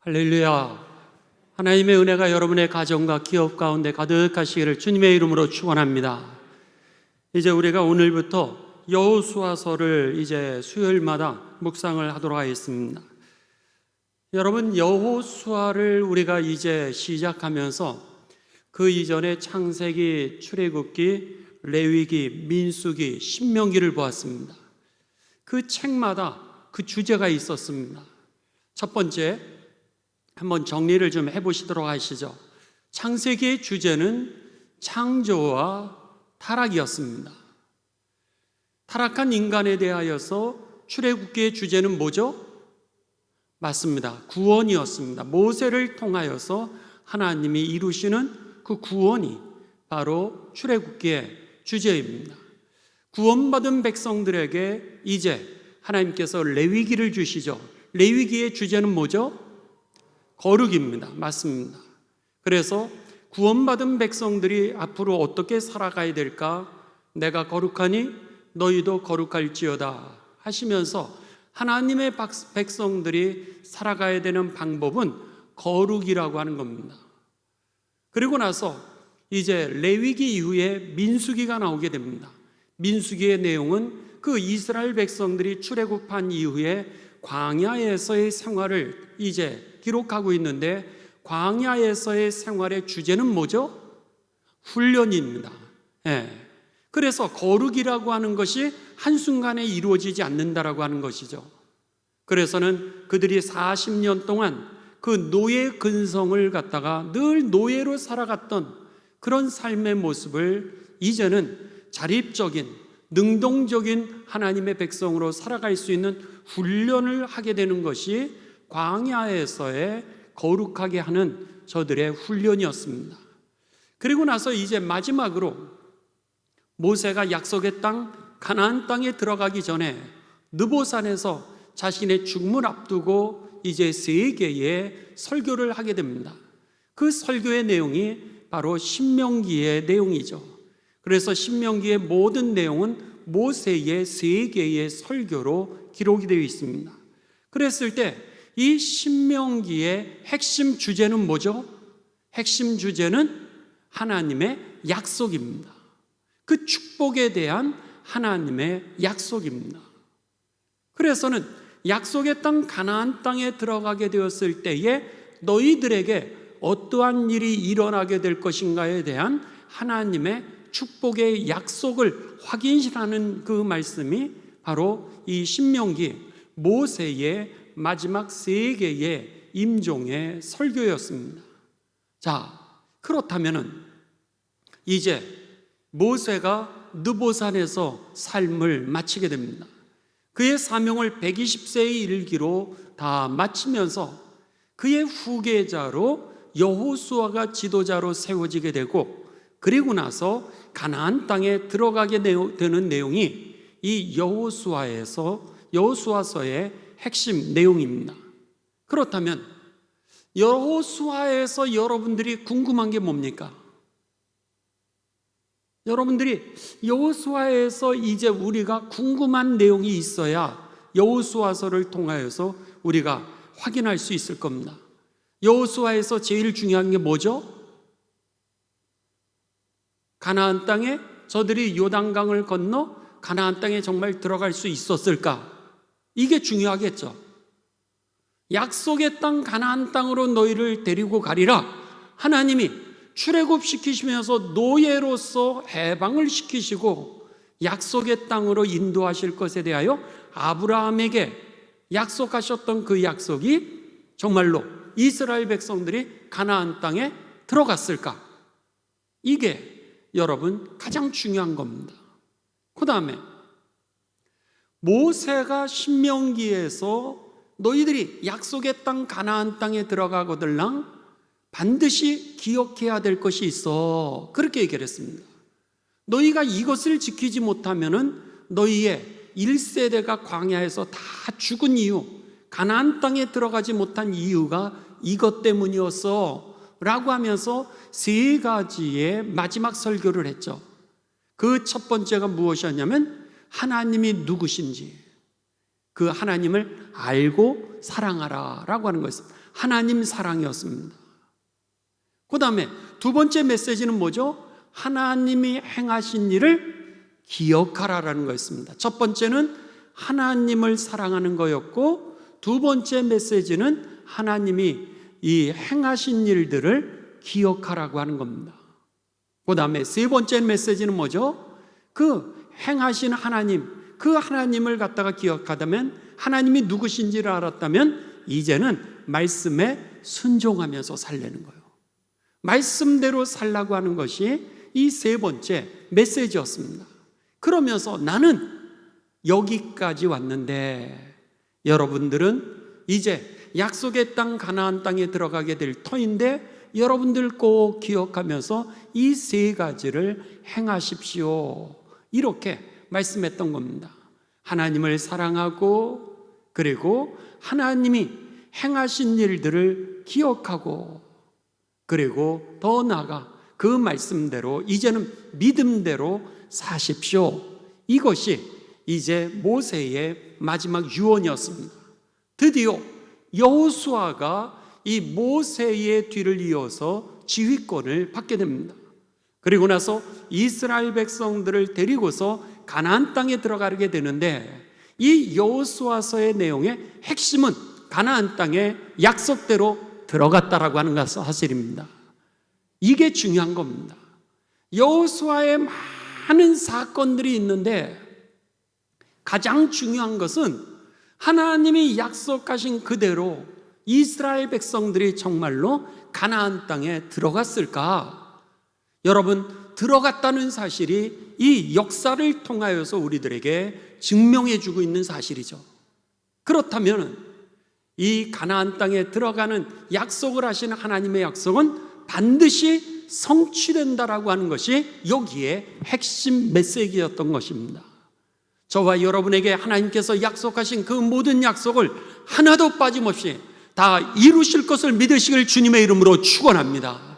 할렐루야. 하나님의 은혜가 여러분의 가정과 기업 가운데 가득하시기를 주님의 이름으로 축원합니다. 이제 우리가 오늘부터 여호수아서를 이제 수요일마다 묵상을 하도록 하겠습니다. 여러분, 여호수아를 우리가 이제 시작하면서 그 이전에 창세기, 출애굽기, 레위기, 민수기, 신명기를 보았습니다. 그 책마다 그 주제가 있었습니다. 첫 번째, 한번 정리를 좀 해보시도록 하시죠. 창세기의 주제는 창조와 타락이었습니다. 타락한 인간에 대하여서 출애굽기의 주제는 뭐죠? 맞습니다. 구원이었습니다. 모세를 통하여서 하나님이 이루시는 그 구원이 바로 출애굽기의 주제입니다. 구원받은 백성들에게 이제 하나님께서 레위기를 주시죠. 레위기의 주제는 뭐죠? 거룩입니다. 맞습니다. 그래서 구원받은 백성들이 앞으로 어떻게 살아가야 될까? 내가 거룩하니 너희도 거룩할지어다 하시면서 하나님의 백성들이 살아가야 되는 방법은 거룩이라고 하는 겁니다. 그리고 나서 이제 레위기 이후에 민수기가 나오게 됩니다. 민수기의 내용은 그 이스라엘 백성들이 출애굽한 이후에 광야에서의 생활을 이제 기록하고 있는데, 광야에서의 생활의 주제는 뭐죠? 훈련입니다. 그래서 거룩이라고 하는 것이 한순간에 이루어지지 않는다라고 하는 것이죠. 그래서는 그들이 40년 동안 그 노예 근성을 갖다가 늘 노예로 살아갔던 그런 삶의 모습을 이제는 자립적인, 능동적인 하나님의 백성으로 살아갈 수 있는 훈련을 하게 되는 것이 광야에서의 거룩하게 하는 저들의 훈련이었습니다. 그리고 나서 이제 마지막으로 모세가 약속의 땅 가나안 땅에 들어가기 전에 느보산에서 자신의 죽음을 앞두고 이제 3개의 설교를 하게 됩니다. 그 설교의 내용이 바로 신명기의 내용이죠. 그래서 신명기의 모든 내용은 모세의 3개의 설교로 기록이 되어 있습니다. 그랬을 때 이 신명기의 핵심 주제는 뭐죠? 핵심 주제는 하나님의 약속입니다. 그 축복에 대한 하나님의 약속입니다. 그래서는 약속의 땅 가나안 땅에 들어가게 되었을 때에 너희들에게 어떠한 일이 일어나게 될 것인가에 대한 하나님의 축복의 약속을 확인하는 그 말씀이 바로 이 신명기 모세의 마지막 3개의 임종의 설교였습니다. 자, 그렇다면은 이제 모세가 느보산에서 삶을 마치게 됩니다. 그의 사명을 120세에 이르기로 다 마치면서 그의 후계자로 여호수아가 지도자로 세워지게 되고, 그리고 나서 가나안 땅에 들어가게 되는 내용이 이 여호수아서의 핵심 내용입니다. 그렇다면 여호수아에서 여러분들이 궁금한 게 뭡니까? 여러분들이 여호수아에서 이제 우리가 궁금한 내용이 있어야 여호수아서를 통하여서 우리가 확인할 수 있을 겁니다. 여호수아에서 제일 중요한 게 뭐죠? 가나안 땅에 저들이 요단강을 건너 가나안 땅에 정말 들어갈 수 있었을까? 이게 중요하겠죠. 약속의 땅 가나안 땅으로 너희를 데리고 가리라. 하나님이 출애굽시키시면서 노예로서 해방을 시키시고 약속의 땅으로 인도하실 것에 대하여 아브라함에게 약속하셨던 그 약속이 정말로 이스라엘 백성들이 가나안 땅에 들어갔을까? 이게 여러분 가장 중요한 겁니다. 그 다음에 모세가 신명기에서 너희들이 약속의 땅 가나안 땅에 들어가거들랑 반드시 기억해야 될 것이 있어, 그렇게 얘기를 했습니다. 너희가 이것을 지키지 못하면은 너희의 1세대가 광야에서 다 죽은 이유, 가나안 땅에 들어가지 못한 이유가 이것 때문이었어 라고 하면서 3가지의 마지막 설교를 했죠. 그 첫 번째가 무엇이었냐면 하나님이 누구신지, 그 하나님을 알고 사랑하라 라고 하는 것입니다. 하나님 사랑이었습니다. 그 다음에 두 번째 메시지는 뭐죠? 하나님이 행하신 일을 기억하라라는 거였습니다. 첫 번째는 하나님을 사랑하는 거였고, 두 번째 메시지는 하나님이 이 행하신 일들을 기억하라고 하는 겁니다. 그 다음에 세 번째 메시지는 뭐죠? 그 행하신 하나님, 그 하나님을 갖다가 기억하다면, 하나님이 누구신지를 알았다면 이제는 말씀에 순종하면서 살려는 거예요. 말씀대로 살라고 하는 것이 이 세 번째 메시지였습니다. 그러면서 나는 여기까지 왔는데 여러분들은 이제 약속의 땅 가나안 땅에 들어가게 될 터인데 여러분들 꼭 기억하면서 이 세 가지를 행하십시오. 이렇게 말씀했던 겁니다. 하나님을 사랑하고, 그리고 하나님이 행하신 일들을 기억하고, 그리고 더 나아가 그 말씀대로 이제는 믿음대로 사십시오. 이것이 이제 모세의 마지막 유언이었습니다. 드디어 여호수아가 이 모세의 뒤를 이어서 지휘권을 받게 됩니다. 그리고 나서 이스라엘 백성들을 데리고서 가나안 땅에 들어가게 되는데, 이 여호수아서의 내용의 핵심은 가나안 땅에 약속대로 들어갔다라고 하는 것은 사실입니다. 이게 중요한 겁니다. 여호수아의 많은 사건들이 있는데 가장 중요한 것은 하나님이 약속하신 그대로 이스라엘 백성들이 정말로 가나안 땅에 들어갔을까? 여러분, 들어갔다는 사실이 이 역사를 통하여서 우리들에게 증명해 주고 있는 사실이죠. 그렇다면 이 가나안 땅에 들어가는 약속을 하신 하나님의 약속은 반드시 성취된다라고 하는 것이 여기에 핵심 메시지였던 것입니다. 저와 여러분에게 하나님께서 약속하신 그 모든 약속을 하나도 빠짐없이 다 이루실 것을 믿으시길 주님의 이름으로 축원합니다.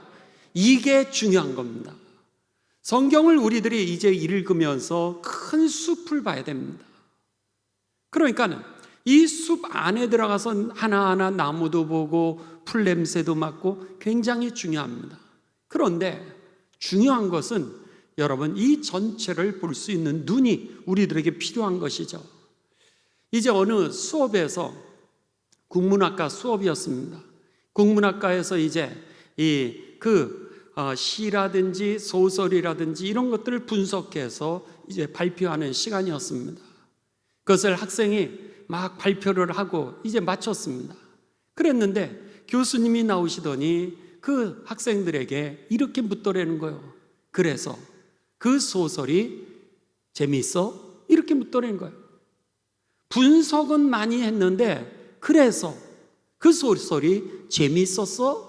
이게 중요한 겁니다. 성경을 우리들이 이제 읽으면서 큰 숲을 봐야 됩니다. 그러니까 이 숲 안에 들어가서 하나하나 나무도 보고 풀 냄새도 맡고 굉장히 중요합니다. 그런데 중요한 것은 여러분, 이 전체를 볼 수 있는 눈이 우리들에게 필요한 것이죠. 이제 어느 수업에서 국문학과 수업이었습니다. 국문학과에서 이제 시라든지 소설이라든지 이런 것들을 분석해서 이제 발표하는 시간이었습니다. 그것을 학생이 막 발표를 하고 이제 마쳤습니다. 그랬는데 교수님이 나오시더니 그 학생들에게 이렇게 묻더라는 거예요. 그래서 그 소설이 재미있어? 이렇게 묻더라는 거예요. 분석은 많이 했는데 그래서 그 소설이 재미있었어?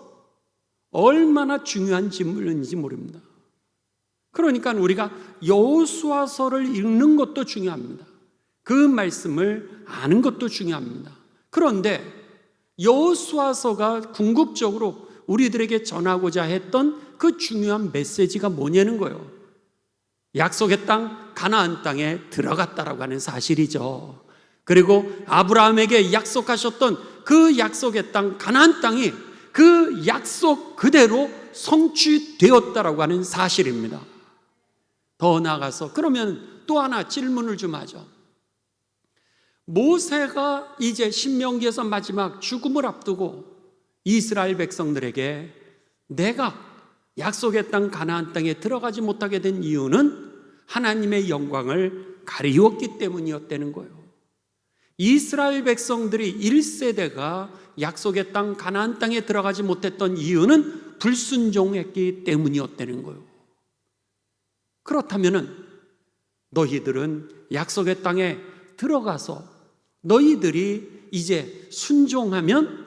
얼마나 중요한 질문인지 모릅니다. 그러니까 우리가 여호수아서를 읽는 것도 중요합니다. 그 말씀을 아는 것도 중요합니다. 그런데 여호수아서가 궁극적으로 우리들에게 전하고자 했던 그 중요한 메시지가 뭐냐는 거예요. 약속의 땅 가나안 땅에 들어갔다라고 하는 사실이죠. 그리고 아브라함에게 약속하셨던 그 약속의 땅 가나안 땅이 그 약속 그대로 성취되었다라고 하는 사실입니다. 더 나아가서 그러면 또 하나 질문을 좀 하죠. 모세가 이제 신명기에서 마지막 죽음을 앞두고 이스라엘 백성들에게 내가 약속의 땅 가나안 땅에 들어가지 못하게 된 이유는 하나님의 영광을 가리웠기 때문이었다는 거예요. 이스라엘 백성들이 1세대가 약속의 땅 가나안 땅에 들어가지 못했던 이유는 불순종했기 때문이었다는 거예요. 그렇다면 너희들은 약속의 땅에 들어가서 너희들이 이제 순종하면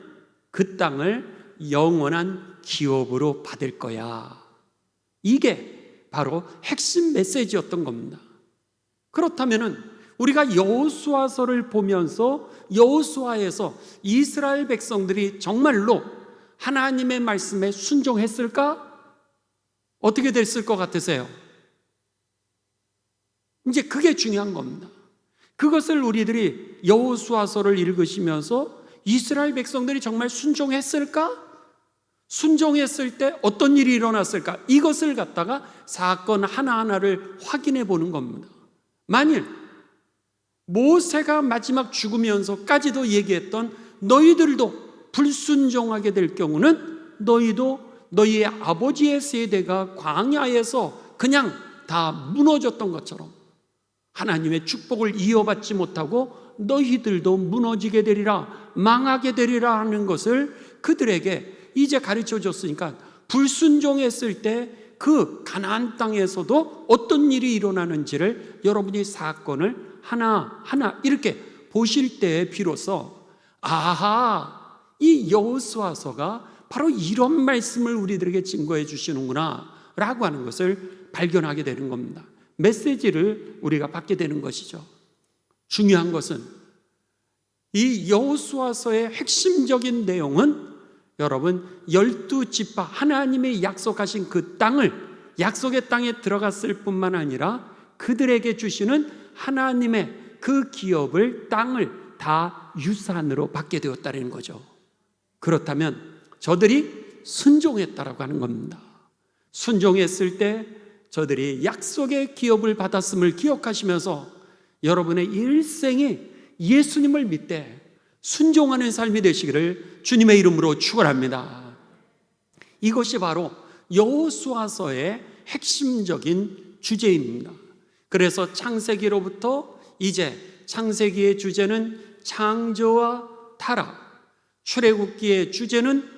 그 땅을 영원한 기업으로 받을 거야. 이게 바로 핵심 메시지였던 겁니다. 그렇다면 우리가 여호수아서를 보면서 여호수아에서 이스라엘 백성들이 정말로 하나님의 말씀에 순종했을까? 어떻게 됐을 것 같으세요? 이제 그게 중요한 겁니다. 그것을 우리들이 여호수아서를 읽으시면서 이스라엘 백성들이 정말 순종했을까? 순종했을 때 어떤 일이 일어났을까? 이것을 갖다가 사건 하나하나를 확인해 보는 겁니다. 만일 모세가 마지막 죽으면서까지도 얘기했던 너희들도 불순종하게 될 경우는 너희도 너희의 아버지의 세대가 광야에서 그냥 다 무너졌던 것처럼 하나님의 축복을 이어받지 못하고 너희들도 무너지게 되리라, 망하게 되리라 하는 것을 그들에게 이제 가르쳐 줬으니까 불순종했을 때 그 가나안 땅에서도 어떤 일이 일어나는지를 여러분이 사건을 하나하나 이렇게 보실 때에 비로소 아하, 이 여호수아서가 바로 이런 말씀을 우리들에게 증거해 주시는구나 라고 하는 것을 발견하게 되는 겁니다. 메시지를 우리가 받게 되는 것이죠. 중요한 것은 이 여호수아서의 핵심적인 내용은 여러분 12지파 하나님의 약속하신 그 땅을 약속의 땅에 들어갔을 뿐만 아니라 그들에게 주시는 하나님의 그 기업을 땅을 다 유산으로 받게 되었다는 거죠. 그렇다면 저들이 순종했다라고 하는 겁니다. 순종했을 때 저들이 약속의 기업을 받았음을 기억하시면서 여러분의 일생이 예수님을 믿되 순종하는 삶이 되시기를 주님의 이름으로 축원합니다. 이것이 바로 여호수아서의 핵심적인 주제입니다. 그래서 창세기로부터 이제 창세기의 주제는 창조와 타락, 출애굽기의 주제는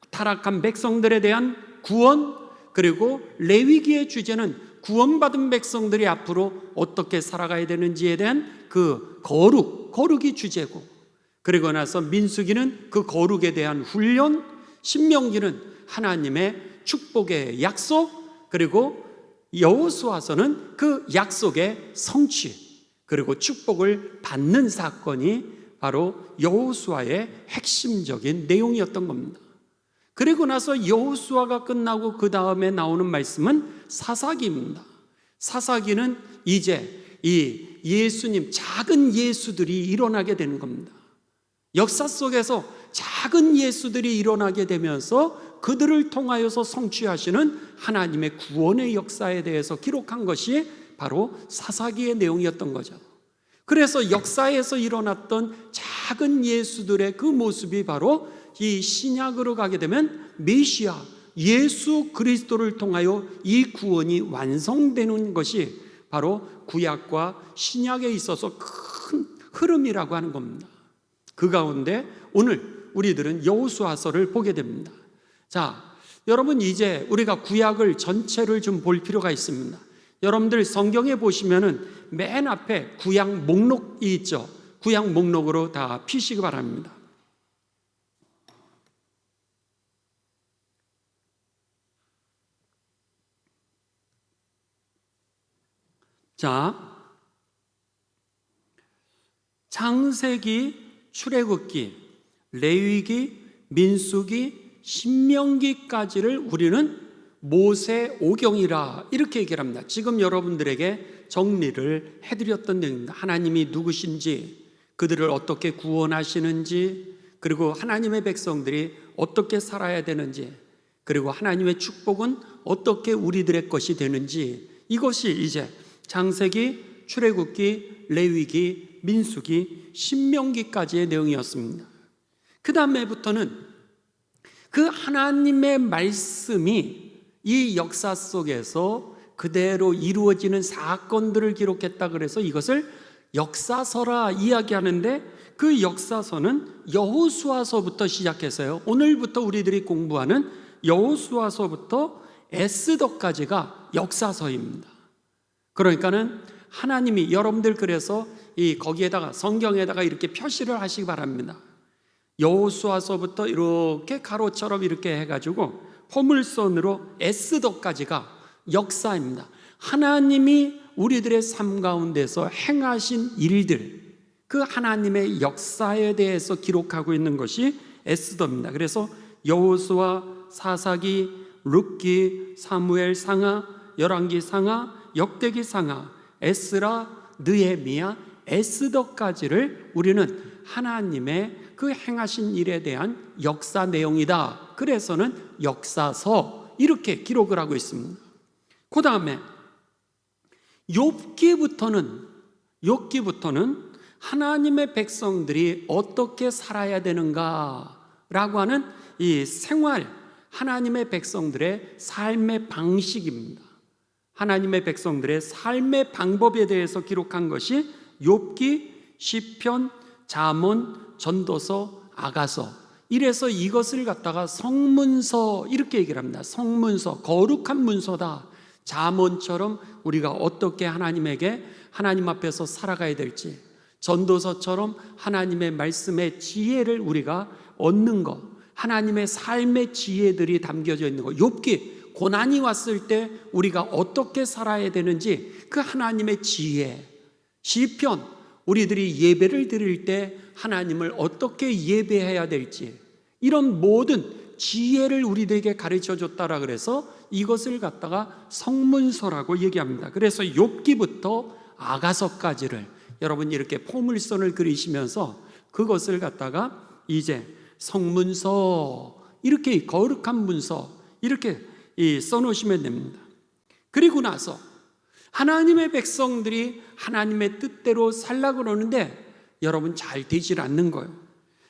타락한 백성들에 대한 구원, 그리고 레위기의 주제는 구원받은 백성들이 앞으로 어떻게 살아가야 되는지에 대한 그 거룩이 주제고, 그리고 나서 민수기는 그 거룩에 대한 훈련, 신명기는 하나님의 축복의 약속, 그리고 여호수아서는 그 약속의 성취, 그리고 축복을 받는 사건이 바로 여호수아의 핵심적인 내용이었던 겁니다. 그리고 나서 여호수아가 끝나고 그 다음에 나오는 말씀은 사사기입니다. 사사기는 이제 이 예수님, 작은 예수들이 일어나게 되는 겁니다. 역사 속에서 작은 예수들이 일어나게 되면서 그들을 통하여서 성취하시는 하나님의 구원의 역사에 대해서 기록한 것이 바로 사사기의 내용이었던 거죠. 그래서 역사에서 일어났던 작은 예수들의 그 모습이 바로 이 신약으로 가게 되면 메시아 예수 그리스도를 통하여 이 구원이 완성되는 것이 바로 구약과 신약에 있어서 큰 흐름이라고 하는 겁니다. 그 가운데 오늘 우리들은 여호수아서를 보게 됩니다. 자, 여러분 이제 우리가 구약을 전체를 좀 볼 필요가 있습니다. 여러분들 성경에 보시면은 맨 앞에 구약 목록이 있죠. 구약 목록으로 다 피시기 바랍니다. 자, 창세기, 출애굽기, 레위기, 민수기, 신명기까지를 우리는 모세 오경이라 이렇게 얘기를 합니다. 지금 여러분들에게 정리를 해드렸던 내용입니다. 하나님이 누구신지, 그들을 어떻게 구원하시는지, 그리고 하나님의 백성들이 어떻게 살아야 되는지, 그리고 하나님의 축복은 어떻게 우리들의 것이 되는지, 이것이 이제 창세기, 출애굽기, 레위기, 민수기, 신명기까지의 내용이었습니다. 그 다음에부터는 그 하나님의 말씀이 이 역사 속에서 그대로 이루어지는 사건들을 기록했다 그래서 이것을 역사서라 이야기하는데, 그 역사서는 여호수아서부터 시작해서요, 오늘부터 우리들이 공부하는 여호수아서부터 에스더까지가 역사서입니다. 그러니까는 하나님이 여러분들 그래서 거기에다가 성경에다가 이렇게 표시를 하시기 바랍니다. 여호수아서부터 이렇게 가로처럼 이렇게 해가지고 포물선으로 에스더까지가 역사입니다. 하나님이 우리들의 삶 가운데서 행하신 일들, 그 하나님의 역사에 대해서 기록하고 있는 것이 에스더입니다. 그래서 여호수아, 사사기, 룻기, 사무엘 상하, 열왕기 상하, 역대기 상하, 에스라, 느헤미야, 에스더까지를 우리는 하나님의 그 행하신 일에 대한 역사 내용이다. 그래서는 역사서 이렇게 기록을 하고 있습니다. 그 다음에 욥기부터는 하나님의 백성들이 어떻게 살아야 되는가라고 하는 이 생활, 하나님의 백성들의 삶의 방식입니다. 하나님의 백성들의 삶의 방법에 대해서 기록한 것이 욥기, 시편, 잠언, 전도서, 아가서. 이래서 이것을 갖다가 성문서 이렇게 얘기를 합니다. 성문서, 거룩한 문서다. 잠언처럼 우리가 어떻게 하나님 앞에서 살아가야 될지, 전도서처럼 하나님의 말씀의 지혜를 우리가 얻는 것, 하나님의 삶의 지혜들이 담겨져 있는 것, 욥기, 고난이 왔을 때 우리가 어떻게 살아야 되는지 그 하나님의 지혜, 시편, 우리들이 예배를 드릴 때 하나님을 어떻게 예배해야 될지, 이런 모든 지혜를 우리들에게 가르쳐 줬다라 그래서 이것을 갖다가 성문서라고 얘기합니다. 그래서 욥기부터 아가서까지를 여러분 이렇게 포물선을 그리시면서 그것을 갖다가 이제 성문서, 이렇게 거룩한 문서 이렇게 써놓으시면 됩니다. 그리고 나서 하나님의 백성들이 하나님의 뜻대로 살려고 그러는데 여러분 잘 되질 않는 거예요.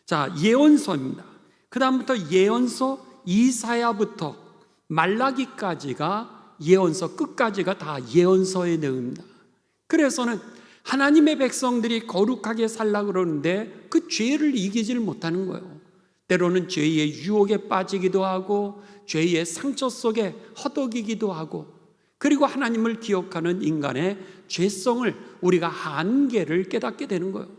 자, 예언서입니다. 그 다음부터 예언서, 이사야부터 말라기까지가 예언서, 끝까지가 다 예언서의 내용입니다. 그래서는 하나님의 백성들이 거룩하게 살려고 그러는데 그 죄를 이기질 못하는 거예요. 때로는 죄의 유혹에 빠지기도 하고 죄의 상처 속에 허덕이기도 하고, 그리고 하나님을 기억하는 인간의 죄성을 우리가 한계를 깨닫게 되는 거예요.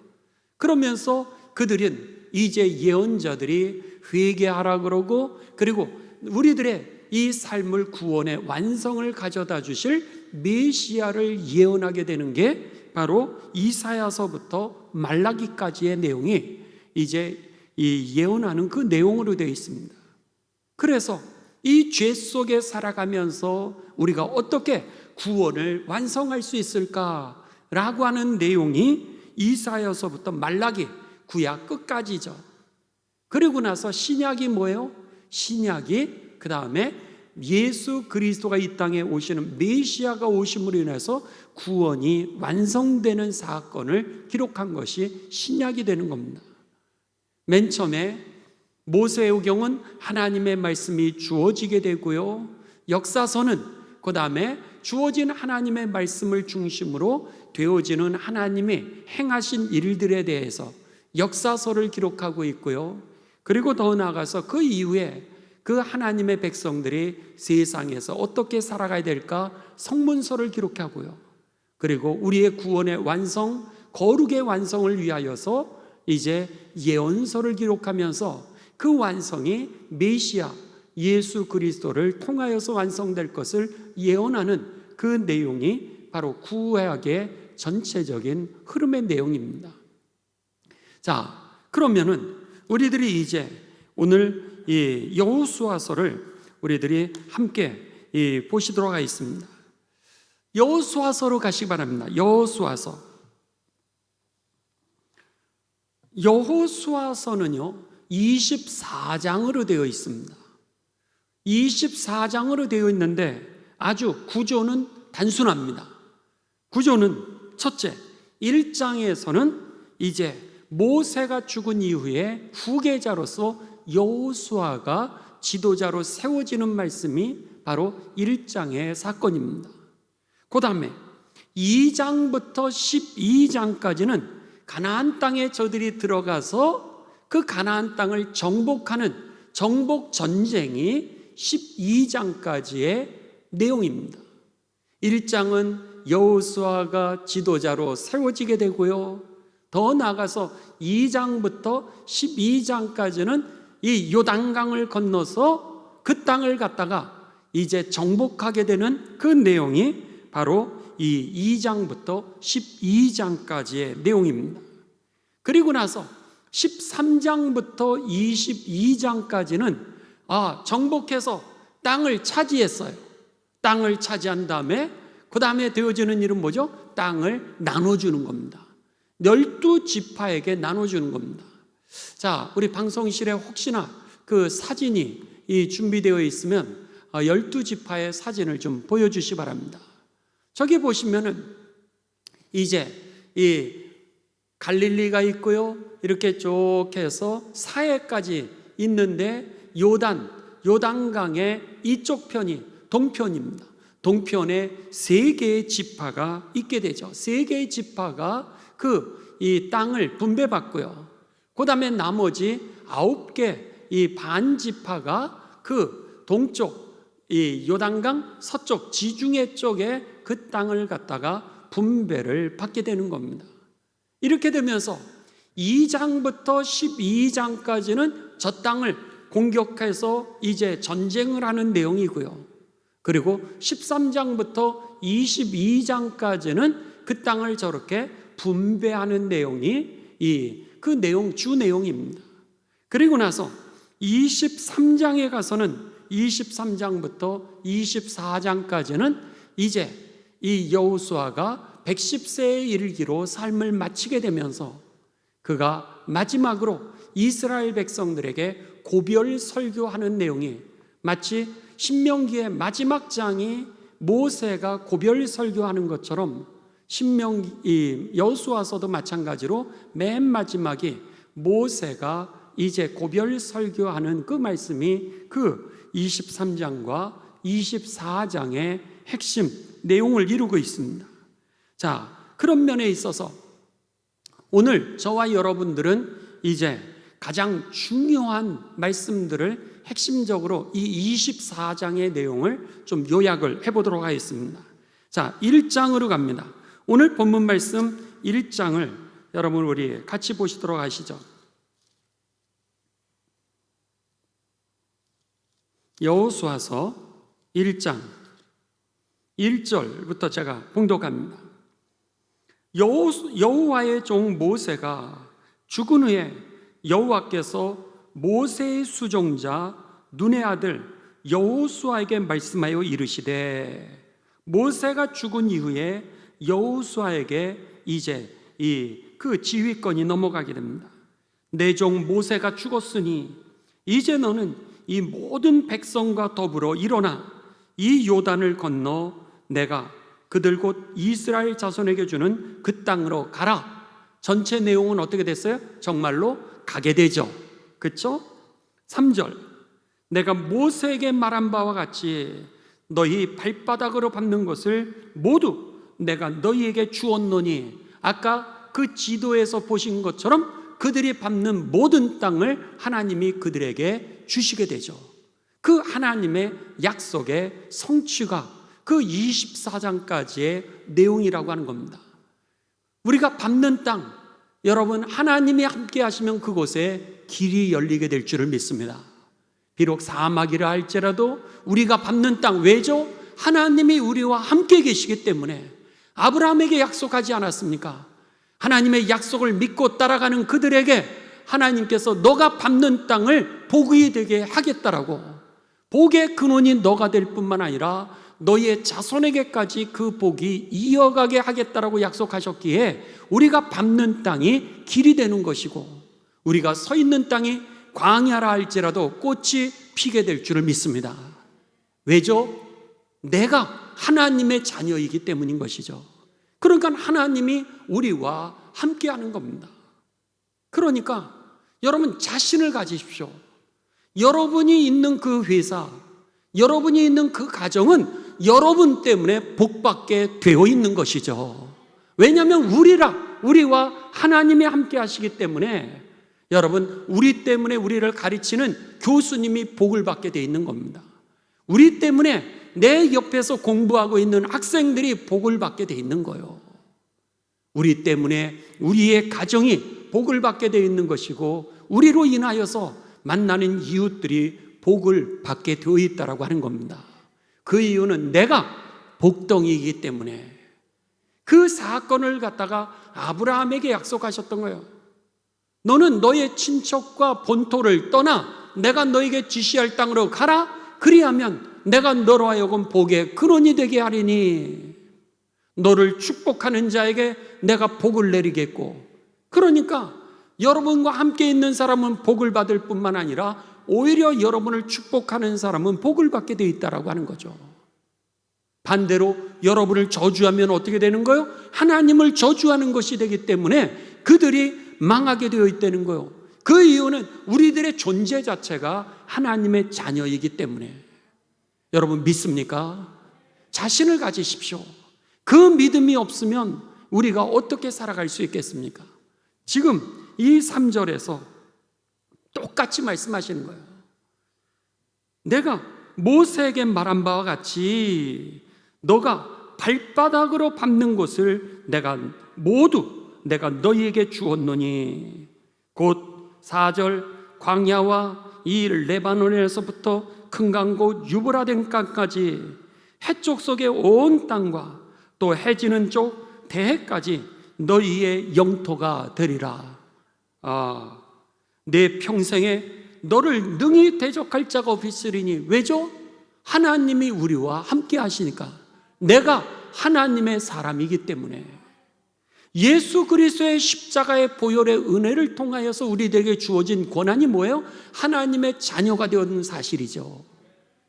그러면서 그들은 이제 예언자들이 회개하라 그러고, 그리고 우리들의 이 삶을 구원의 완성을 가져다 주실 메시아를 예언하게 되는 게 바로 이사야서부터 말라기까지의 내용이 이제 이 예언하는 그 내용으로 되어 있습니다. 그래서 이 죄 속에 살아가면서 우리가 어떻게 구원을 완성할 수 있을까라고 하는 내용이 이사야서부터 말라기, 구약 끝까지죠. 그리고 나서 신약이 뭐예요? 신약이 그 다음에 예수 그리스도가 이 땅에 오시는 메시아가 오심으로 인해서 구원이 완성되는 사건을 기록한 것이 신약이 되는 겁니다. 맨 처음에 모세오경은 하나님의 말씀이 주어지게 되고요, 역사서는 그 다음에 주어진 하나님의 말씀을 중심으로 되어지는 하나님이 행하신 일들에 대해서 역사서를 기록하고 있고요, 그리고 더 나아가서 그 이후에 그 하나님의 백성들이 세상에서 어떻게 살아가야 될까 성문서를 기록하고요, 그리고 우리의 구원의 완성, 거룩의 완성을 위하여서 이제 예언서를 기록하면서 그 완성이 메시아 예수 그리스도를 통하여서 완성될 것을 예언하는 그 내용이 바로 구약의 전체적인 흐름의 내용입니다. 자, 그러면은 우리들이 이제 오늘 이 여호수아서를 우리들이 함께 보시도록 하겠습니다. 여호수아서로 가시기 바랍니다. 여호수아서는요 24장으로 되어 있습니다. 24장으로 되어 있는데 아주 구조는 단순합니다. 구조는 첫째, 1장에서는 이제 모세가 죽은 이후에 후계자로서 여호수아가 지도자로 세워지는 말씀이 바로 1장의 사건입니다. 그 다음에 2장부터 12장까지는 가나안 땅에 저들이 들어가서 그 가나안 땅을 정복하는 정복 전쟁이 12장까지의 내용입니다. 1장은 여호수아가 지도자로 세워지게 되고요, 더 나아가서 2장부터 12장까지는 이 요단강을 건너서 그 땅을 갖다가 이제 정복하게 되는 그 내용이 바로 이 2장부터 12장까지의 내용입니다. 그리고 나서 13장부터 22장까지는 정복해서 땅을 차지했어요. 땅을 차지한 다음에 그 다음에 되어지는 일은 뭐죠? 땅을 나눠주는 겁니다. 12지파에게 나눠주는 겁니다. 자, 우리 방송실에 혹시나 그 사진이 준비되어 있으면 12지파의 사진을 좀 보여주시 바랍니다. 저기 보시면은 이제 이 갈릴리가 있고요. 이렇게 쭉 해서 사해까지 있는데 요단강의 이쪽 편이 동편입니다. 동편에 3개의 지파가 있게 되죠. 3개의 지파가 이 땅을 분배받고요. 그 다음에 나머지 9개 이 반지파가 그 동쪽 이 요단강 서쪽 지중해 쪽에 그 땅을 갖다가 분배를 받게 되는 겁니다. 이렇게 되면서 2장부터 12장까지는 저 땅을 공격해서 이제 전쟁을 하는 내용이고요. 그리고 13장부터 22장까지는 그 땅을 저렇게 분배하는 내용이 그 주 내용입니다. 그리고 나서 23장에 가서는 23장부터 24장까지는 이제 이 여호수아가 110세에 이르기로 삶을 마치게 되면서 그가 마지막으로 이스라엘 백성들에게 고별 설교하는 내용이 마치 신명기의 마지막 장이 모세가 고별 설교하는 것처럼 여호수아서도 마찬가지로 맨 마지막이 모세가 이제 고별 설교하는 그 말씀이 그 23장과 24장의 핵심 내용을 이루고 있습니다. 자, 그런 면에 있어서 오늘 저와 여러분들은 이제 가장 중요한 말씀들을 핵심적으로 이 24장의 내용을 좀 요약을 해보도록 하겠습니다. 자, 1장으로 갑니다. 오늘 본문 말씀 1장을 여러분 우리 같이 보시도록 하시죠. 여호수아서 1장 1절부터 제가 봉독합니다. 여호와의 종 모세가 죽은 후에 여호와께서 모세의 수종자 눈의 아들 여호수아에게 말씀하여 이르시되, 모세가 죽은 이후에 여호수아에게 이제 그 지휘권이 넘어가게 됩니다. 내 종 모세가 죽었으니 이제 너는 이 모든 백성과 더불어 일어나 이 요단을 건너 내가 그들 곧 이스라엘 자손에게 주는 그 땅으로 가라. 전체 내용은 어떻게 됐어요? 정말로 가게 되죠. 그렇죠? 3절, 내가 모세에게 말한 바와 같이 너희 발바닥으로 밟는 것을 모두 내가 너희에게 주었노니, 아까 그 지도에서 보신 것처럼 그들이 밟는 모든 땅을 하나님이 그들에게 주시게 되죠. 그 하나님의 약속의 성취가 그 24장까지의 내용이라고 하는 겁니다. 우리가 밟는 땅, 여러분 하나님이 함께 하시면 그곳에 길이 열리게 될 줄을 믿습니다. 비록 사막이라 할지라도 우리가 밟는 땅, 왜죠? 하나님이 우리와 함께 계시기 때문에. 아브라함에게 약속하지 않았습니까? 하나님의 약속을 믿고 따라가는 그들에게 하나님께서 너가 밟는 땅을 복이 되게 하겠다라고, 복의 근원이 너가 될 뿐만 아니라 너희의 자손에게까지 그 복이 이어가게 하겠다라고 약속하셨기에 우리가 밟는 땅이 길이 되는 것이고, 우리가 서 있는 땅이 광야라 할지라도 꽃이 피게 될 줄을 믿습니다. 왜죠? 내가 하나님의 자녀이기 때문인 것이죠. 그러니까 하나님이 우리와 함께하는 겁니다. 그러니까 여러분 자신을 가지십시오. 여러분이 있는 그 회사, 여러분이 있는 그 가정은 여러분 때문에 복받게 되어 있는 것이죠. 왜냐하면 우리와 하나님이 함께 하시기 때문에, 여러분 우리 때문에 우리를 가르치는 교수님이 복을 받게 되어 있는 겁니다. 우리 때문에 내 옆에서 공부하고 있는 학생들이 복을 받게 되어 있는 거예요. 우리 때문에 우리의 가정이 복을 받게 되어 있는 것이고, 우리로 인하여서 만나는 이웃들이 복을 받게 되어 있다라고 하는 겁니다. 그 이유는 내가 복덩이이기 때문에. 그 사건을 갖다가 아브라함에게 약속하셨던 거예요. 너는 너의 친척과 본토를 떠나 내가 너에게 지시할 땅으로 가라. 그리하면 내가 너로 하여금 복의 근원이 되게 하리니 너를 축복하는 자에게 내가 복을 내리겠고. 그러니까 여러분과 함께 있는 사람은 복을 받을 뿐만 아니라 오히려 여러분을 축복하는 사람은 복을 받게 되어 있다라고 하는 거죠. 반대로 여러분을 저주하면 어떻게 되는 거예요? 하나님을 저주하는 것이 되기 때문에 그들이 망하게 되어 있다는 거예요. 그 이유는 우리들의 존재 자체가 하나님의 자녀이기 때문에. 여러분 믿습니까? 자신을 가지십시오. 그 믿음이 없으면 우리가 어떻게 살아갈 수 있겠습니까? 지금 이 3절에서 똑같이 말씀하시는 거예요. 내가 모세에게 말한 바와 같이 너가 발바닥으로 밟는 곳을 내가 너희에게 주었노니 곧 4절 광야와 이 레바논에서부터 큰 강고 유브라데 강까지 해쪽 속의 온 땅과 또 해지는 쪽 대해까지 너희의 영토가 되리라. 내 평생에 너를 능히 대적할 자가 없으리니. 왜죠? 하나님이 우리와 함께 하시니까. 내가 하나님의 사람이기 때문에. 예수 그리스도의 십자가의 보혈의 은혜를 통하여서 우리에게 주어진 권한이 뭐예요? 하나님의 자녀가 되었는 사실이죠.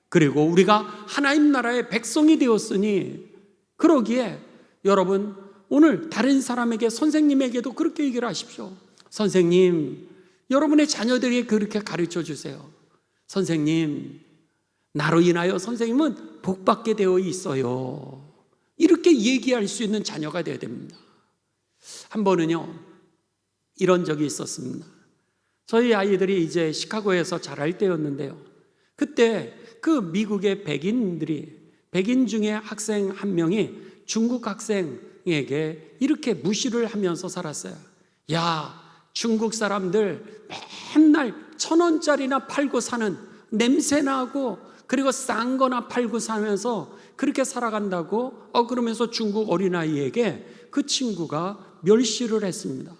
그리고 우리가 하나님 나라의 백성이 되었으니, 그러기에 여러분 오늘 다른 사람에게, 선생님에게도 그렇게 얘기를 하십시오. 선생님, 여러분의 자녀들에게 그렇게 가르쳐 주세요. 선생님, 나로 인하여 선생님은 복받게 되어 있어요. 이렇게 얘기할 수 있는 자녀가 되어야 됩니다. 한 번은요, 이런 적이 있었습니다. 저희 아이들이 이제 시카고에서 자랄 때였는데요, 그때 그 미국의 백인 중에 학생 한 명이 중국 학생에게 이렇게 무시를 하면서 살았어요. 야, 중국 사람들 맨날 1,000원짜리나 팔고 사는, 냄새나고 그리고 싼 거나 팔고 사면서 그렇게 살아간다고 그러면서 중국 어린아이에게 그 친구가 멸시를 했습니다.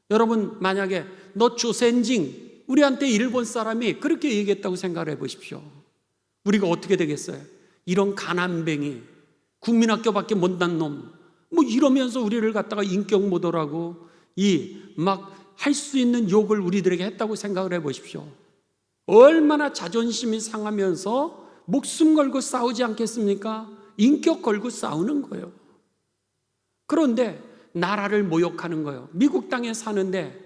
여러분, 만약에 너 조센징, 우리한테 일본 사람이 그렇게 얘기했다고 생각을 해보십시오. 우리가 어떻게 되겠어요? 이런 가난뱅이, 국민학교밖에 못난 놈, 뭐 이러면서 우리를 갖다가 인격 모독하고 막 할 수 있는 욕을 우리들에게 했다고 생각을 해보십시오. 얼마나 자존심이 상하면서 목숨 걸고 싸우지 않겠습니까? 인격 걸고 싸우는 거예요. 그런데 나라를 모욕하는 거예요. 미국 땅에 사는데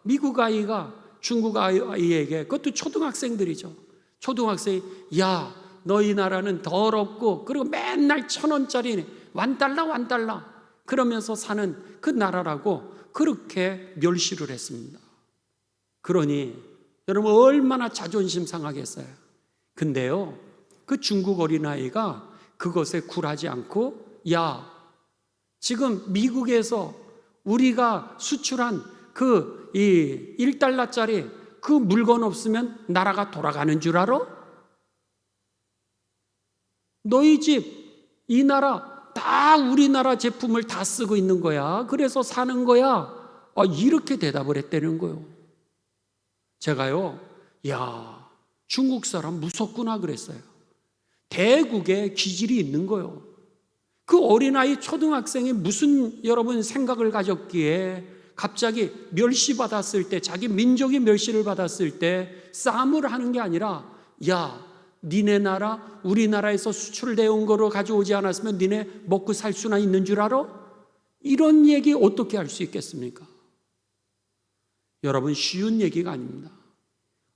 미국 아이가 중국 아이에게, 그것도 초등학생들이죠, 초등학생이 야, 너희 나라는 더럽고 그리고 맨날 1,000원짜리 $1 그러면서 사는 그 나라라고 그렇게 멸시를 했습니다. 그러니 여러분 얼마나 자존심 상하겠어요. 근데요, 그 중국 어린아이가 그것에 굴하지 않고, 야, 지금 미국에서 우리가 수출한 그 $1짜리 그 물건 없으면 나라가 돌아가는 줄 알아? 너희 집, 이 나라 다 우리나라 제품을 다 쓰고 있는 거야. 그래서 사는 거야. 이렇게 대답을 했다는 거예요. 제가요, 야, 중국 사람 무섭구나 그랬어요. 대국에 기질이 있는 거예요. 그 어린아이 초등학생이 무슨 여러분 생각을 가졌기에 갑자기 멸시받았을 때, 자기 민족이 멸시를 받았을 때 싸움을 하는 게 아니라, 야, 니네 나라, 우리나라에서 수출되어 온 거로 가져오지 않았으면 니네 먹고 살 수나 있는 줄 알아? 이런 얘기 어떻게 할 수 있겠습니까? 여러분, 쉬운 얘기가 아닙니다.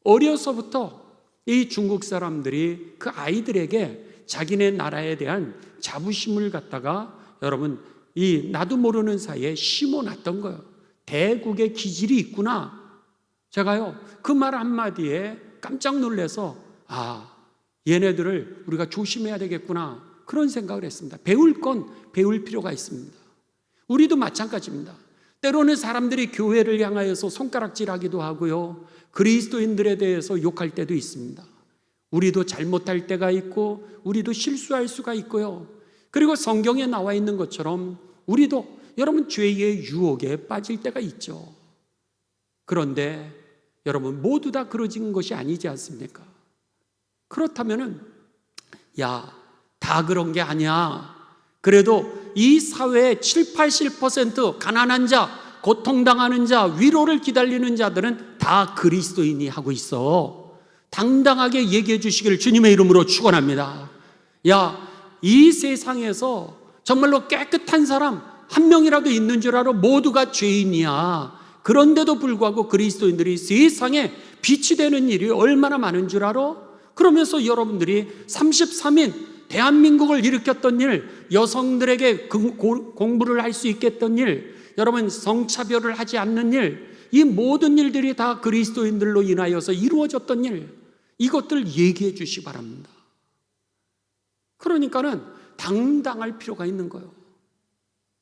어려서부터 이 중국 사람들이 그 아이들에게 자기네 나라에 대한 자부심을 갖다가 여러분 나도 모르는 사이에 심어놨던 거예요. 대국의 기질이 있구나. 제가요, 그 말 한마디에 깜짝 놀라서 얘네들을 우리가 조심해야 되겠구나, 그런 생각을 했습니다. 배울 건 배울 필요가 있습니다. 우리도 마찬가지입니다. 때로는 사람들이 교회를 향하여서 손가락질하기도 하고요, 그리스도인들에 대해서 욕할 때도 있습니다. 우리도 잘못할 때가 있고 우리도 실수할 수가 있고요, 그리고 성경에 나와 있는 것처럼 우리도 여러분 죄의 유혹에 빠질 때가 있죠. 그런데 여러분 모두 다 그러진 것이 아니지 않습니까? 그렇다면은 다 그런 게 아니야. 그래도 이 사회의 70, 80% 가난한 자, 고통당하는 자, 위로를 기다리는 자들은 다 그리스도인이 하고 있어. 당당하게 얘기해 주시기를 주님의 이름으로 축원합니다. 야, 이 세상에서 정말로 깨끗한 사람 한 명이라도 있는 줄 알아? 모두가 죄인이야. 그런데도 불구하고 그리스도인들이 세상에 빛이 되는 일이 얼마나 많은 줄 알아? 그러면서 여러분들이 33인 대한민국을 일으켰던 일, 여성들에게 공부를 할 수 있겠던 일, 여러분 성차별을 하지 않는 일, 이 모든 일들이 다 그리스도인들로 인하여서 이루어졌던 일, 이것들 얘기해 주시기 바랍니다. 그러니까는 당당할 필요가 있는 거예요.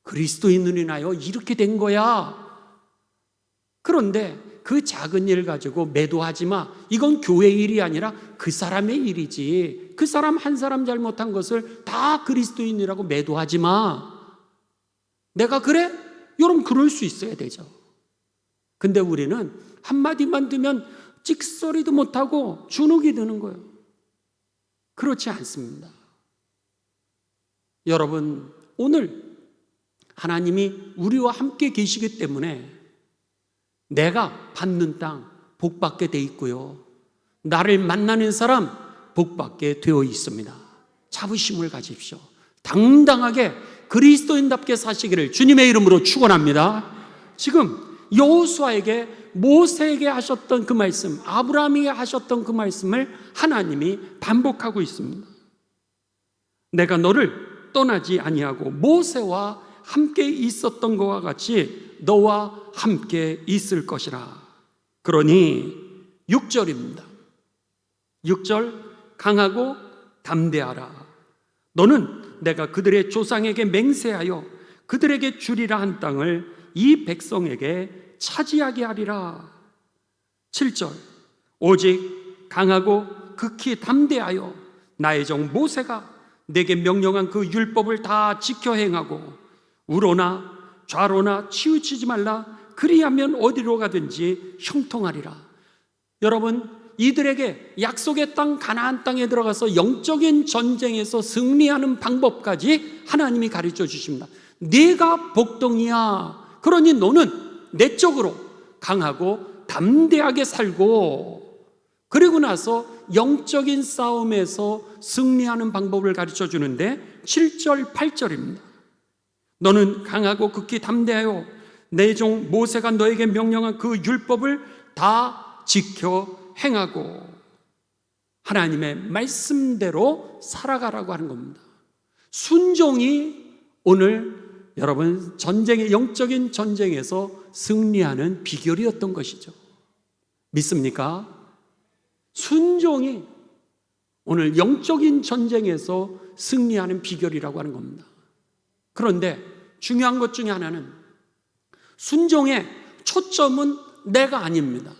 그리스도인으로 인하여 이렇게 된 거야. 그런데 그 작은 일 가지고 매도하지 마. 이건 교회 일이 아니라 그 사람의 일이지. 그 사람 한 사람 잘못한 것을 다 그리스도인이라고 매도하지 마. 내가 그래? 여러분 그럴 수 있어야 되죠. 근데 우리는 한마디만 들면 찍소리도 못하고 주눅이 드는 거예요. 그렇지 않습니다. 여러분, 오늘 하나님이 우리와 함께 계시기 때문에 내가 받는 땅 복받게 돼 있고요, 나를 만나는 사람 복받게 되어 있습니다. 자부심을 가집시오. 당당하게 그리스도인답게 사시기를 주님의 이름으로 축원합니다. 지금 여호수아에게, 모세에게 하셨던 그 말씀, 아브라함에게 하셨던 그 말씀을 하나님이 반복하고 있습니다. 내가 너를 떠나지 아니하고 모세와 함께 있었던 것과 같이 너와 함께 있을 것이라. 그러니 6절입니다. 6절, 강하고 담대하라. 너는 내가 그들의 조상에게 맹세하여 그들에게 주리라 한 땅을 이 백성에게 차지하게 하리라. 7절, 오직 강하고 극히 담대하여 나의 종 모세가 내게 명령한 그 율법을 다 지켜 행하고 우로나 좌로나 치우치지 말라. 그리하면 어디로 가든지 형통하리라. 여러분, 이들에게 약속의 땅 가나안 땅에 들어가서 영적인 전쟁에서 승리하는 방법까지 하나님이 가르쳐 주십니다. 네가 복덩이야. 그러니 너는 내적으로 강하고 담대하게 살고, 그리고 나서 영적인 싸움에서 승리하는 방법을 가르쳐 주는데 7절 8절입니다. 너는 강하고 극히 담대하여 내 종 모세가 너에게 명령한 그 율법을 다 지켜 행하고, 하나님의 말씀대로 살아가라고 하는 겁니다. 순종이 오늘 여러분 전쟁의, 영적인 전쟁에서 승리하는 비결이었던 것이죠. 믿습니까? 순종이 오늘 영적인 전쟁에서 승리하는 비결이라고 하는 겁니다. 그런데 중요한 것 중에 하나는 순종의 초점은 내가 아닙니다.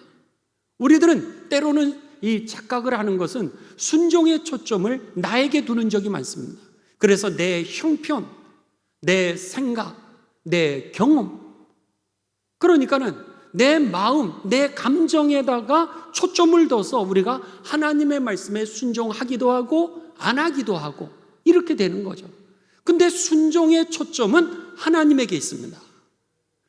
우리들은 때로는 이 착각을 하는 것은 순종의 초점을 나에게 두는 적이 많습니다. 그래서 내 형편, 내 생각, 내 경험, 그러니까는 내 마음, 내 감정에다가 초점을 둬서 우리가 하나님의 말씀에 순종하기도 하고 안 하기도 하고 이렇게 되는 거죠. 근데 순종의 초점은 하나님에게 있습니다.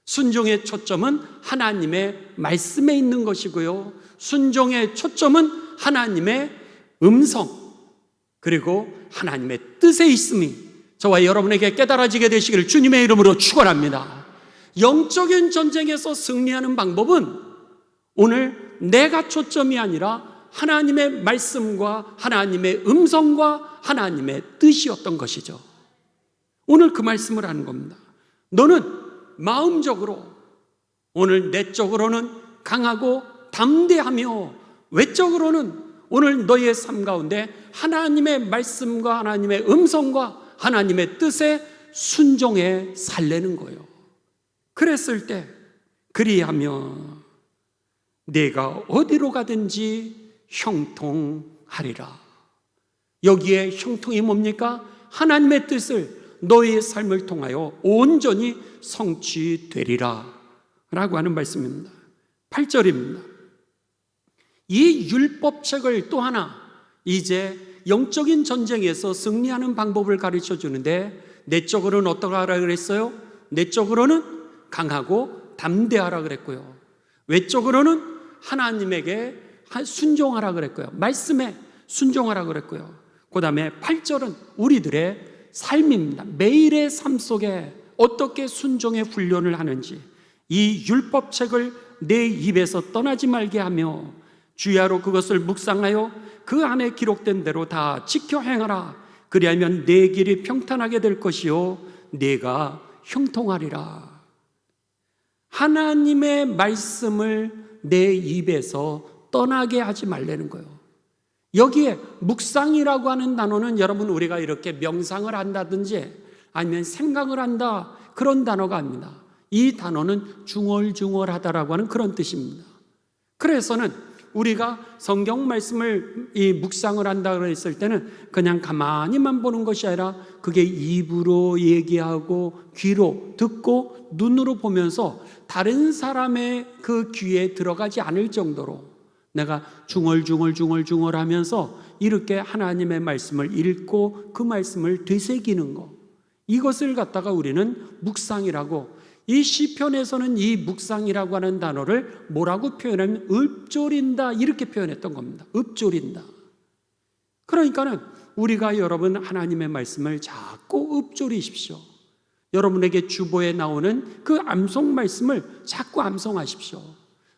순종의 초점은 하나님의 말씀에 있는 것이고요, 순종의 초점은 하나님의 음성, 그리고 하나님의 뜻에 있음이 저와 여러분에게 깨달아지게 되시기를 주님의 이름으로 축원합니다. 영적인 전쟁에서 승리하는 방법은 오늘 내가 초점이 아니라 하나님의 말씀과 하나님의 음성과 하나님의 뜻이었던 것이죠. 오늘 그 말씀을 하는 겁니다. 너는 마음적으로, 오늘 내적으로는 강하고 담대하며 외적으로는 오늘 너희의 삶 가운데 하나님의 말씀과 하나님의 음성과 하나님의 뜻에 순종해 살려는 거예요. 그랬을 때 그리하며 내가 어디로 가든지 형통하리라. 여기에 형통이 뭡니까? 하나님의 뜻을 너희의 삶을 통하여 온전히 성취되리라 라고 하는 말씀입니다. 8절입니다. 이 율법책을 또 하나 이제 영적인 전쟁에서 승리하는 방법을 가르쳐 주는데, 내적으로는 어떻게 하라 그랬어요? 내적으로는 강하고 담대하라 그랬고요. 외적으로는 하나님에게 순종하라 그랬고요. 말씀에 순종하라 그랬고요. 그 다음에 8절은 우리들의 삶입니다. 매일의 삶 속에 어떻게 순종의 훈련을 하는지, 이 율법책을 내 입에서 떠나지 말게 하며 주야로 그것을 묵상하여 그 안에 기록된 대로 다 지켜 행하라. 그리하면 내 길이 평탄하게 될 것이요 내가 형통하리라. 하나님의 말씀을 내 입에서 떠나게 하지 말라는 거예요. 여기에 묵상이라고 하는 단어는 여러분 우리가 이렇게 명상을 한다든지 아니면 생각을 한다 그런 단어가 아닙니다. 이 단어는 중얼중얼하다라고 하는 그런 뜻입니다. 그래서는 우리가 성경 말씀을 이 묵상을 한다고 했을 때는 그냥 가만히만 보는 것이 아니라 그게 입으로 얘기하고 귀로 듣고 눈으로 보면서 다른 사람의 그 귀에 들어가지 않을 정도로 내가 중얼중얼 하면서 이렇게 하나님의 말씀을 읽고 그 말씀을 되새기는 것, 이것을 갖다가 우리는 묵상이라고, 이 시편에서는 이 묵상이라고 하는 단어를 뭐라고 표현하면 읊조린다 이렇게 표현했던 겁니다. 읊조린다. 그러니까는 우리가 여러분 하나님의 말씀을 자꾸 읊조리십시오. 여러분에게 주보에 나오는 그 암송 말씀을 자꾸 암송하십시오.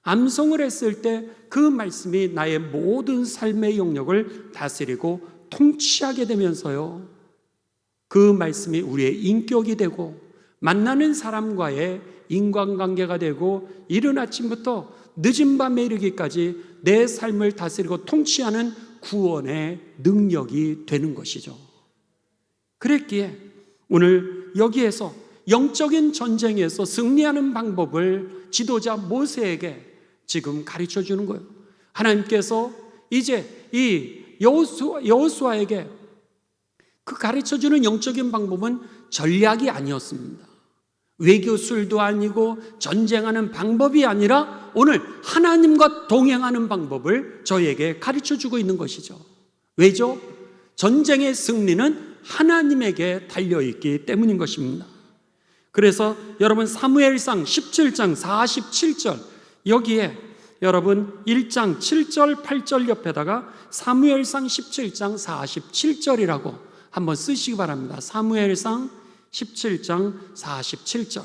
암송을 했을 때 그 말씀이 나의 모든 삶의 영역을 다스리고 통치하게 되면서요, 그 말씀이 우리의 인격이 되고 만나는 사람과의 인간관계가 되고 이른 아침부터 늦은 밤에 이르기까지 내 삶을 다스리고 통치하는 구원의 능력이 되는 것이죠. 그랬기에 오늘 여기에서 영적인 전쟁에서 승리하는 방법을 지도자 모세에게 지금 가르쳐 주는 거예요. 하나님께서 이제 이 여호수아에게 그 가르쳐 주는 영적인 방법은 전략이 아니었습니다. 외교술도 아니고 전쟁하는 방법이 아니라 오늘 하나님과 동행하는 방법을 저에게 가르쳐 주고 있는 것이죠. 왜죠? 전쟁의 승리는 하나님에게 달려있기 때문인 것입니다. 그래서 여러분 사무엘상 17장 47절 여기에 여러분 1장 7절 8절 옆에다가 사무엘상 17장 47절이라고 한번 쓰시기 바랍니다. 사무엘상 17장 47절.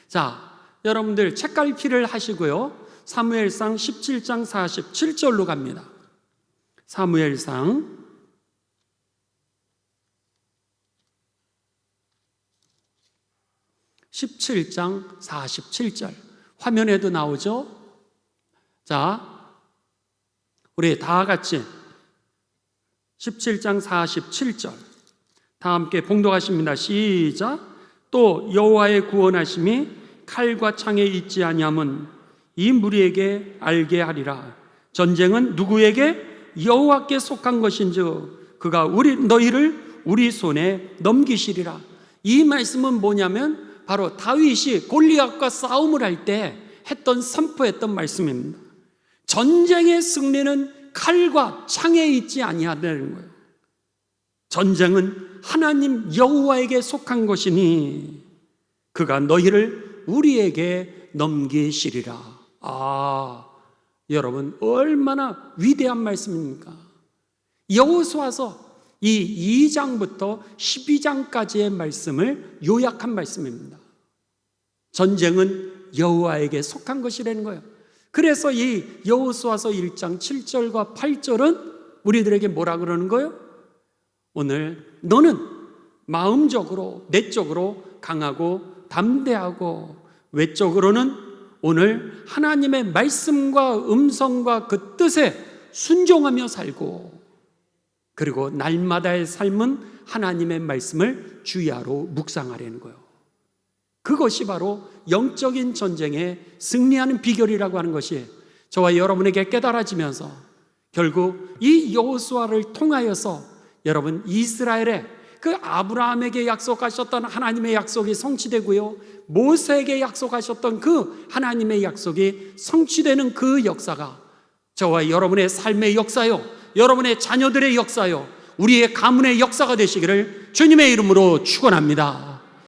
자, 여러분들 책갈피를 하시고요, 사무엘상 17장 47절로 갑니다. 사무엘상 17장 47절 화면에도 나오죠? 자, 우리 다 같이 17장 47절 다 함께 봉독하십니다. 시작. 또 여호와의 구원하심이 칼과 창에 있지 아니함은 이 무리에게 알게 하리라. 전쟁은 누구에게? 여호와께 속한 것인즉 그가 너희를 우리 손에 넘기시리라. 이 말씀은 뭐냐면 바로 다윗이 골리앗과 싸움을 할 때 했던 선포했던 말씀입니다. 전쟁의 승리는 칼과 창에 있지 아니하다는 거예요. 전쟁은 하나님 여호와에게 속한 것이니 그가 너희를 우리에게 넘기시리라. 아, 여러분 얼마나 위대한 말씀입니까? 여호수아서 이 2장부터 12장까지의 말씀을 요약한 말씀입니다. 전쟁은 여호와에게 속한 것이라는 거예요. 그래서 이 여호수아서 1장 7절과 8절은 우리들에게 뭐라 그러는 거예요? 오늘 너는 마음적으로 내적으로 강하고 담대하고 외적으로는 오늘 하나님의 말씀과 음성과 그 뜻에 순종하며 살고, 그리고 날마다의 삶은 하나님의 말씀을 주야로 묵상하려는 거예요. 그것이 바로 영적인 전쟁에 승리하는 비결이라고 하는 것이 저와 여러분에게 깨달아지면서 결국 이 여호수아를 통하여서 여러분 이스라엘의 그 아브라함에게 약속하셨던 하나님의 약속이 성취되고요, 모세에게 약속하셨던 그 하나님의 약속이 성취되는 그 역사가 저와 여러분의 삶의 역사요, 여러분의 자녀들의 역사요, 우리의 가문의 역사가 되시기를 주님의 이름으로 축원합니다.